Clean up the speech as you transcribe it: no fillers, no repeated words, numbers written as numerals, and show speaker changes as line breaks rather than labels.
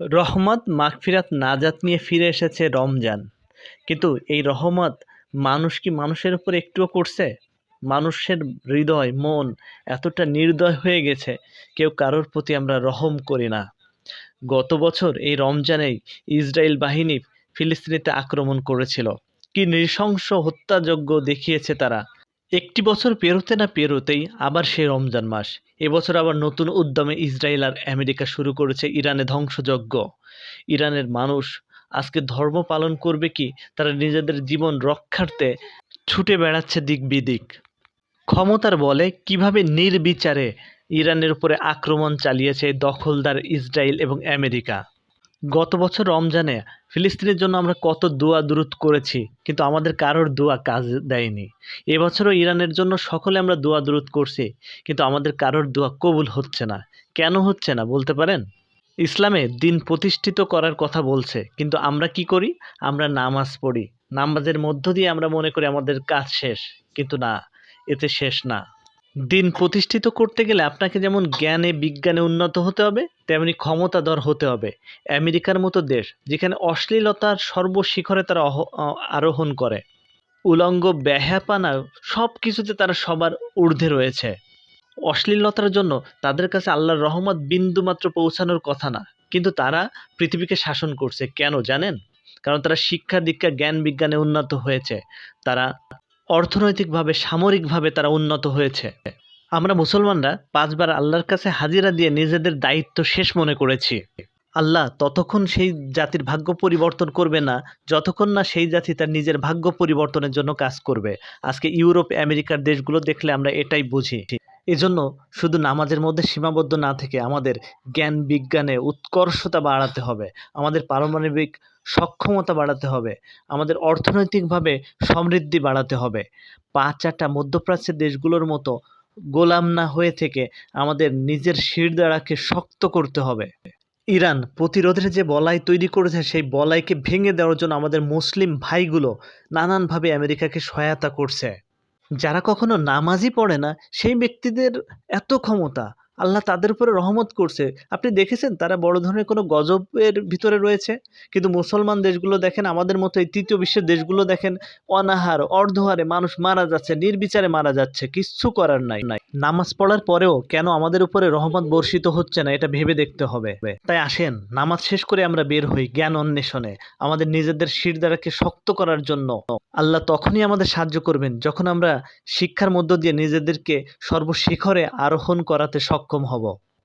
রহমত, মাগফিরাত, নাজাত নিয়ে ফিরে এসেছে রমজান। কিন্তু এই রহমত মানুষ কি মানুষের উপর একটুও করছে? মানুষের হৃদয়, মন এতটা নির্দয় হয়ে গেছে, কেউ কারোর প্রতি আমরা রহম করি না। গত বছর এই রমজানেই ইসরায়েল বাহিনী ফিলিস্তিনিতে আক্রমণ করেছিল। কি নৃশংস হত্যাযজ্ঞ দেখিয়েছে তারা। একটি বছর পেরোতে না পেরোতেই আবার সেই রমজান মাস। এবছর আবার নতুন উদ্যমে ইসরায়েল আর আমেরিকা শুরু করেছে ইরানে ধ্বংসযজ্ঞ। ইরানের মানুষ আজকে ধর্ম পালন করবে কি, তারা নিজেদের জীবন রক্ষার্থে ছুটে বেড়াচ্ছে দিক বিদিক। ক্ষমতার বলে কিভাবে নির্বিচারে ইরানের উপরে আক্রমণ চালিয়েছে দখলদার ইসরায়েল এবং আমেরিকা। গত বছর রমজানে ফিলিস্তিনের জন্য আমরা কত দোয়া দুরূদ করেছি, কিন্তু আমাদের কারোর দোয়া কাজ দেয়নি। এবছরও ইরানের জন্য সকলে আমরা দোয়া দুরূদ করছি, কিন্তু আমাদের কারোর দোয়া কবুল হচ্ছে না। কেন হচ্ছে না বলতে পারেন? ইসলামে দিন প্রতিষ্ঠিত করার কথা বলছে, কিন্তু আমরা কি করি? আমরা নামাজ পড়ি। নামাজের মধ্য দিয়ে আমরা মনে করি আমাদের কাজ শেষ, কিন্তু না, এতে শেষ না। দিন প্রতিষ্ঠিত করতে গেলে আপনাকে যেমন জ্ঞানে বিজ্ঞানে উন্নত হতে হবে, তেমনি ক্ষমতাধর হতে হবে। আমেরিকার মতো দেশ, যেখানে অশ্লীলতার সর্বশিখরে তারা আরোহণ করে, উলঙ্গ বেহায়াপনা সব কিছুতে তারা সবার ঊর্ধ্বে রয়েছে। অশ্লীলতার জন্য তাদের কাছে আল্লাহর রহমত বিন্দুমাত্র পৌঁছানোর কথা না, কিন্তু তারা পৃথিবীকে শাসন করছে। কেন জানেন? কারণ তারা শিক্ষা দীক্ষা জ্ঞান বিজ্ঞানে উন্নত হয়েছে। তারা অর্থনৈতিকভাবে সামরিকভাবে তারা উন্নত হয়েছে। আমরা মুসলমানরা 5 বার আল্লাহর কাছে হাজিরা দিয়ে নিজেদের দায়িত্ব শেষ মনে করেছি। আল্লাহ ততক্ষণ সেই জাতির ভাগ্য পরিবর্তন করবে না, যতক্ষণ না সেই জাতি তার নিজের ভাগ্য পরিবর্তনের জন্য কাজ করবে। আজকে ইউরোপ আমেরিকার দেশগুলো দেখলে আমরা এটাই বুঝি। এজন্য শুধু নামাজের মধ্যে সীমাবদ্ধ না থেকে আমাদের জ্ঞান বিজ্ঞানে উৎকর্ষতা বাড়াতে হবে, আমাদের পারমাণবিক সক্ষমতা বাড়াতে হবে, আমাদের অর্থনৈতিকভাবে সমৃদ্ধি বাড়াতে হবে। 5-8টা মধ্যপ্রাচ্যের দেশগুলোর মতো গোলাম না হয়ে থেকে আমাদের নিজের শিরদাঁড়াকে শক্ত করতে হবে। ইরান প্রতিরোধের যে বলয় তৈরি করেছে, সেই বলয়কে ভেঙে দেওয়ার জন্য আমাদের মুসলিম ভাইগুলো নানানভাবে আমেরিকাকে সহায়তা করছে। যারা কখনো নামাজই পড়ে না, সেই ব্যক্তিদের এত ক্ষমতা, আল্লাহ তাদের উপরে রহমত করছে। আপনি দেখেছেন তারা বড় ধরনের কোনো গজবের ভিতরে রয়েছে? কিন্তু মুসলমান দেশগুলো দেখেন, আমাদের মতো এই তৃতীয় বিশ্বের দেশগুলো দেখেন, অনাহার অর্ধহারে মানুষ মারা যাচ্ছে, নির্বিচারে মারা যাচ্ছে, কিচ্ছু করার নাই। নামাজ পড়ার পরেও কেন আমাদের উপরে রহমত বর্ষিত হচ্ছে না, এটা ভেবে দেখতে হবে। তাই আসেন নামাজ শেষ করে আমরা বের হই জ্ঞান অন্বেষণে, আমাদের নিজেদের শিরদাঁড়াকে শক্ত করার জন্য। আল্লাহ তখনই আমাদের সাহায্য করবেন যখন আমরা শিক্ষার মধ্য দিয়ে নিজেদেরকে সর্বশিখরে আরোহণ করাতে সক্ষম হব।